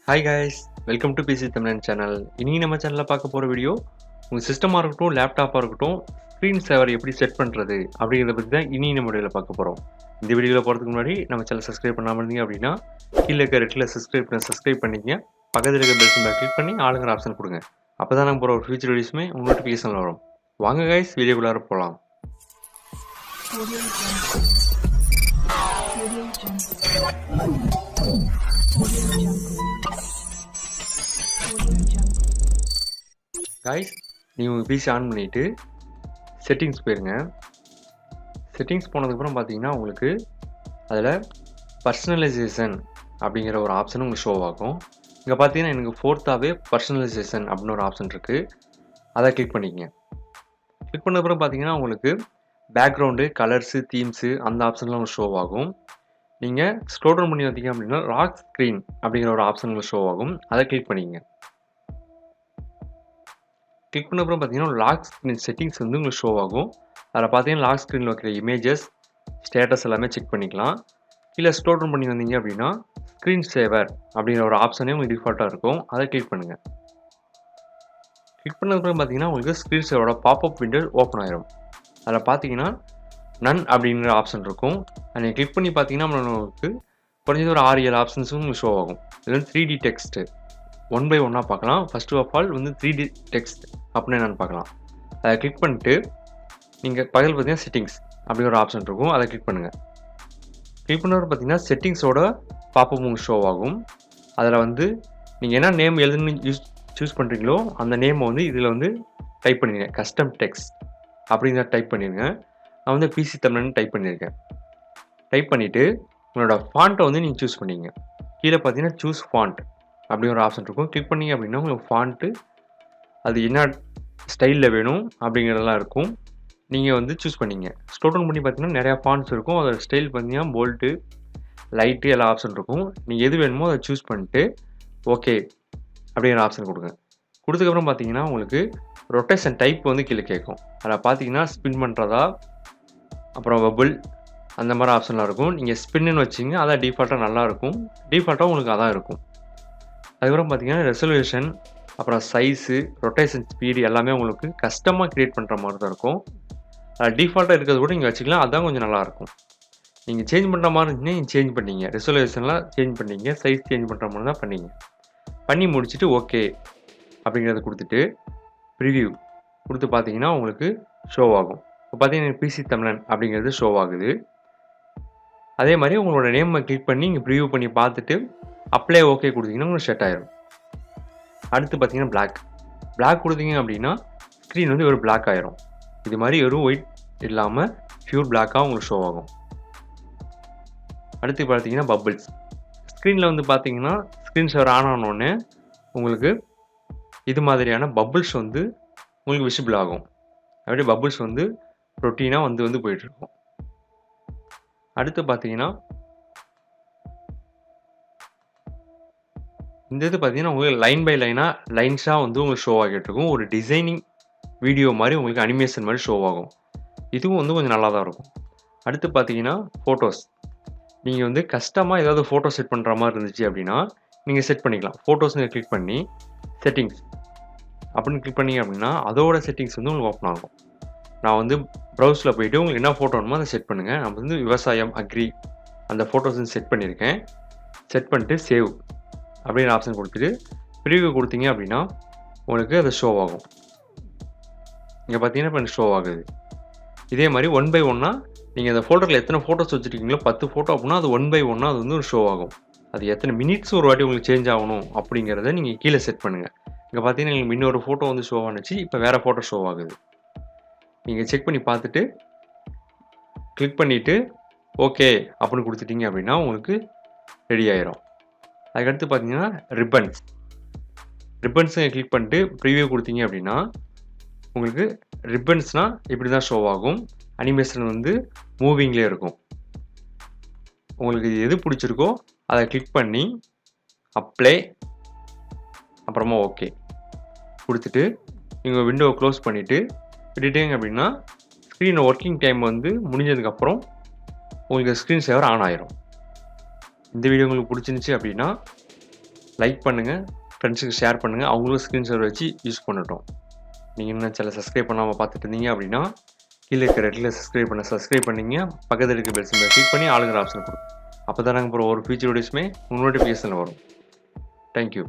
Hi guys, welcome to PC Tamilan channel. இன்னைக்கு நம்ம சேனல்ல பார்க்க போற வீடியோ உங்க சிஸ்டமா இருக்கட்டும், லேப்டாப்பா இருக்கட்டும், ஸ்கிரீன் சேவர் எப்படி செட் பண்றது அப்படிங்கறத பத்தி தான் இனி நம்ம வீடியோல பார்க்க போறோம். இந்த வீடியோல போறதுக்கு முன்னாடி நம்ம சேனல் சப்ஸ்கிரைப் பண்ணாம இருந்தீங்க அப்படின்னா கீழ இருக்க ரெட்ல சப்ஸ்கிரைப் பண்ணிக்கங்க. பக்கத்துல இருக்க பெல் சிம்பலை கிளிக் பண்ணி ஆளுங்கிற ஆப்ஷன் கொடுங்க. அப்பதான் நம்ம போற ஒரு ஃபியூச்சர் வீடியோஸ்மே உங்க நோட்டிஃபிகேஷன்ல வரும். வாங்க guys, வீடியோக்குள்ளார போலாம். Guys, நீங்க உங்க PC ஆன் பண்ணிட்டு செட்டிங்ஸ் போயிருங்க. செட்டிங்ஸ் போனதுக்கு அப்புறம் பாத்தீங்கன்னா உங்களுக்கு அதுல பர்சனலைசேஷன் அப்படிங்கிற ஒரு ஆப்ஷன் உங்களுக்கு ஷோ ஆகும். இங்க பாத்தீங்கன்னா எனக்கு ஃபோர்த்தாவே பர்சனலைசேஷன் அப்படின்னு ஒரு ஆப்ஷன் இருக்கு. அதை கிளிக் பண்ணிக்கங்க. கிளிக் பண்ண அப்புறம் பாத்தீங்கன்னா உங்களுக்கு பேக்ரவுண்டு, கலர்ஸ், தீம்ஸ் அந்த ஆப்ஷன்லாம் உங்களுக்கு ஷோ ஆகும். நீங்க ஸ்க்ரோல் டவுன் பண்ணி வந்தீங்க அப்படின்னா லாக் ஸ்கிரீன் அப்படிங்கிற ஒரு ஆப்ஷன் உங்களுக்கு ஷோ ஆகும். அதை கிளிக் பண்ணிக்கங்க. கிளிக் பண்ண அப்புறம் பார்த்தீங்கன்னா லாக் ஸ்க்ரீன் செட்டிங்ஸ் வந்து உங்களுக்கு ஷோ ஆகும். அதில் பார்த்தீங்கன்னா லாக் ஸ்க்ரீனில் வைக்கிற இமேஜஸ், ஸ்டேட்டஸ் எல்லாமே செக் பண்ணிக்கலாம். இல்லை ஸ்க்ரோல் டவுன் பண்ணி வந்தீங்க அப்படின்னா ஸ்க்ரீன் சேவர் அப்படிங்கிற ஒரு ஆப்ஷனே உங்களுக்கு டிஃபால்ட்டாக இருக்கும். அதை கிளிக் பண்ணுங்கள். கிளிக் பண்ணதுக்கப்புறம் பார்த்தீங்கன்னா உங்களுக்கு ஸ்க்ரீன் சேவரோட பாப்அப் விண்டோ ஓப்பன் ஆயிரும். அதில் பார்த்தீங்கன்னா நன் அப்படிங்கிற ஆப்ஷன் இருக்கும். அதை நீங்கள் கிளிக் பண்ணி பார்த்தீங்கன்னா நம்மளுக்கு குறைஞ்சது ஒரு 6-7 ஆப்ஷன்ஸும் உங்களுக்கு ஷோ ஆகும். இது வந்து 3D டெக்ஸ்ட்டு ஒன் பை ஒன்னாக பார்க்கலாம். ஃபர்ஸ்ட் ஆஃப் ஆல் வந்து 3D டெக்ஸ்ட் அப்படின்னு என்னென்னு பார்க்கலாம். அதை கிளிக் பண்ணிட்டு நீங்கள் பகல் பார்த்தீங்கன்னா செட்டிங்ஸ் அப்படி ஒரு ஆப்ஷன் இருக்கும். அதை கிளிக் பண்ணுங்கள். கிளிக் பண்ணுறது பார்த்தீங்கன்னா செட்டிங்ஸோட பாப்பப் உங்களுக்கு ஷோ ஆகும். அதில் வந்து நீங்கள் என்ன நேம் எழுதுன்னு சூஸ் பண்ணுறீங்களோ அந்த நேமை வந்து இதில் வந்து டைப் பண்ணிடுங்க. கஸ்டம் டெக்ஸ்ட் அப்படிங்கிற டைப் பண்ணிடுங்க. நான் வந்து PC தமிழ்னு டைப் பண்ணியிருக்கேன். டைப் பண்ணிவிட்டு உங்களோட ஃபாண்ட்டை வந்து நீங்கள் சூஸ் பண்ணிங்க. கீழே பார்த்தீங்கன்னா சூஸ் ஃபாண்ட் அப்படி ஒரு ஆப்ஷன் இருக்கும். கிளிக் பண்ணிங்க அப்படின்னா உங்களுக்கு ஃபாண்ட்டு அது என்ன ஸ்டைலில் வேணும் அப்படிங்கிறதெல்லாம் இருக்கும். நீங்கள் வந்து சூஸ் பண்ணிங்க. ஸ்க்ரோல் டவுன் பண்ணி பார்த்தீங்கன்னா நிறையா ஃபாண்ட்ஸ் இருக்கும். அதோட ஸ்டைல் பார்த்தீங்கன்னா போல்ட்டு, லைட்டு எல்லா ஆப்ஷன் இருக்கும். நீங்கள் எது வேணுமோ அதை சூஸ் பண்ணிட்டு ஓகே அப்படிங்கிற ஆப்ஷன் கொடுங்க. கொடுத்ததுக்கப்புறம் பார்த்தீங்கன்னா உங்களுக்கு ரொட்டேஷன் டைப் வந்து கீழே கேட்கும். அதில் பார்த்தீங்கன்னா ஸ்பின் பண்ணுறதா, அப்புறம் பபுள் அந்த மாதிரி ஆப்ஷன்லாம் இருக்கும். நீங்கள் ஸ்பின்னு வச்சிங்க அதான் டிஃபால்ட்டாக நல்லாயிருக்கும். டிஃபால்ட்டாக உங்களுக்கு அதான் இருக்கும். அதுக்கப்புறம் பார்த்தீங்கன்னா ரெசல்யூஷன், அப்புறம் சைஸு, ரொட்டேஷன் ஸ்பீடு எல்லாமே உங்களுக்கு கஸ்டமாக க்ரியேட் பண்ணுற மாதிரி தான் இருக்கும். டிஃபால்ட்டாக இருக்கிறது கூட நீங்கள் வச்சுக்கலாம். அதுதான் கொஞ்சம் நல்லாயிருக்கும். நீங்கள் சேஞ்ச் பண்ணுற மாதிரி இருந்துச்சுன்னா நீங்கள் சேஞ்ச் பண்ணிங்க. ரெசல்யூஷன்லாம் சேஞ்ச் பண்ணிங்க, சைஸ் சேஞ்ச் பண்ணுற மாதிரி தான் பண்ணிங்க. பண்ணி முடிச்சுட்டு ஓகே அப்படிங்கிறத கொடுத்துட்டு ப்ரிவ்யூ கொடுத்து பார்த்தீங்கன்னா உங்களுக்கு ஷோ ஆகும். இப்போ பார்த்தீங்கன்னா PC தமிழன் அப்படிங்கிறது ஷோ ஆகுது. அதே மாதிரி உங்களோட நேமை கிளிக் பண்ணி நீங்கள் ப்ரிவ்யூ பண்ணி பார்த்துட்டு அப்ளை ஓகே கொடுத்தீங்கன்னா உங்களுக்கு செட் ஆயிடும். அடுத்து பார்த்தீங்கன்னா பிளாக் கொடுத்தீங்க அப்படின்னா ஸ்க்ரீன் வந்து ஒரு பிளாக் ஆயிரும். இது மாதிரி ஒரு ஒயிட் இல்லாமல் பியூர் பிளாக்காக உங்களுக்கு ஷோ ஆகும். அடுத்து பார்த்தீங்கன்னா பபிள்ஸ். ஸ்க்ரீனில் வந்து பார்த்தீங்கன்னா ஸ்க்ரீன் சேவர் ஆன் ஆனோடனே உங்களுக்கு இது மாதிரியான பபிள்ஸ் வந்து உங்களுக்கு விசிபிள் ஆகும். அப்படியே பபிள்ஸ் வந்து ரொட்டீனாக வந்து போயிட்டுருக்கும். அடுத்து பார்த்தீங்கன்னா இந்த இது பார்த்தீங்கன்னா உங்களுக்கு லைன் பை லைனாக லைன்ஸாக வந்து உங்களுக்கு ஷோ ஆகிட்டு இருக்கும். ஒரு டிசைனிங் வீடியோ மாதிரி உங்களுக்கு அனிமேஷன் மாதிரி ஷோ ஆகும். இதுவும் வந்து கொஞ்சம் நல்லா தான் இருக்கும். அடுத்து பார்த்தீங்கன்னா ஃபோட்டோஸ். நீங்கள் வந்து கஸ்டமாக ஏதாவது ஃபோட்டோ செட் பண்ணுற மாதிரி இருந்துச்சு அப்படின்னா நீங்கள் செட் பண்ணிக்கலாம். ஃபோட்டோஸ்னு கிளிக் பண்ணி செட்டிங்ஸ் அப்படின்னு கிளிக் பண்ணிங்க அப்படின்னா அதோட செட்டிங்ஸ் வந்து உங்களுக்கு ஓப்பன் ஆகும். நான் வந்து ப்ரௌஸில் போயிட்டு உங்களுக்கு என்ன ஃபோட்டோ வேணுமோ அதை செட் பண்ணுங்கள். நான் வந்து விவசாயம், அக்ரி அந்த ஃபோட்டோஸ் வந்து செட் பண்ணியிருக்கேன். செட் பண்ணிட்டு சேவ் அப்படிங்கிற ஆப்ஷன் கொடுத்துட்டு ப்ரிவ்யூ கொடுத்தீங்க அப்படின்னா உங்களுக்கு அது ஷோ ஆகும். இங்கே பார்த்தீங்கன்னா இப்போ எனக்கு ஷோ ஆகுது. இதே மாதிரி ஒன் பை ஒன்னாக நீங்கள் அந்த ஃபோட்டோவில் எத்தனை ஃபோட்டோஸ் வச்சுருக்கீங்களோ 10 ஃபோட்டோ அப்படின்னா அது ஒன் பை ஒன்னாக அது வந்து ஒரு ஷோ ஆகும். அது எத்தனை மினிட்ஸ் ஒரு வாட்டி உங்களுக்கு சேஞ்ச் ஆகணும் அப்படிங்கிறத நீங்கள் கீழே செட் பண்ணுங்கள். இங்கே பார்த்தீங்கன்னா உங்களுக்கு இன்னொரு ஃபோட்டோ வந்து ஷோ ஆனிச்சு. இப்போ வேறு ஃபோட்டோ ஷோ ஆகுது. நீங்கள் செக் பண்ணி பார்த்துட்டு கிளிக் பண்ணிவிட்டு ஓகே அப்படின்னு கொடுத்துட்டீங்க அப்படின்னா உங்களுக்கு ரெடி ஆயிரும். அதுக்கடுத்து பார்த்தீங்கன்னா ரிப்பன்ஸை கிளிக் பண்ணிட்டு ப்ரிவ்யூ கொடுத்தீங்க அப்படின்னா உங்களுக்கு ரிப்பன்ஸ்னால் இப்படி தான் ஷோ ஆகும். அனிமேஷன் வந்து மூவிங்லேயே இருக்கும். உங்களுக்கு எது பிடிச்சிருக்கோ அதை கிளிக் பண்ணி அப்ளை அப்புறமா ஓகே கொடுத்துட்டு நீங்கள் விண்டோவை க்ளோஸ் பண்ணிவிட்டு விட்டுட்டீங்க அப்படின்னா ஸ்க்ரீன் ஒர்க்கிங் டைம் வந்து முடிஞ்சதுக்கப்புறம் உங்களுக்கு ஸ்க்ரீன் சேவர் ஆன் ஆயிரும். இந்த வீடியோ உங்களுக்கு பிடிச்சிருந்துச்சி அப்படின்னா லைக் பண்ணுங்கள், ஃப்ரெண்ட்ஸுக்கு ஷேர் பண்ணுங்கள், அவங்களும் ஸ்க்ரீன் சேவர் வச்சு யூஸ் பண்ணட்டும். நீங்கள் இன்னும் சேனல் சப்ஸ்கிரைப் பண்ணாமல் பார்த்துட்டு இருந்தீங்க அப்படின்னா கீழே இருக்கிற ரெட்டில் சப்ஸ்கிரைப் பண்ணிங்க, பக்கத்தில் இருக்க பெல் சிம்பிளை கிளிக் பண்ணி ஆளுங்கிற ஆப்ஷன் கொடுங்க. அப்போ தான் நாங்கள் போகிற ஒரு ஃபியூச்சர் வீடியோஸுமே உங்கள் நோட்டிஃபிகேஷனில் வரும். தேங்க்யூ.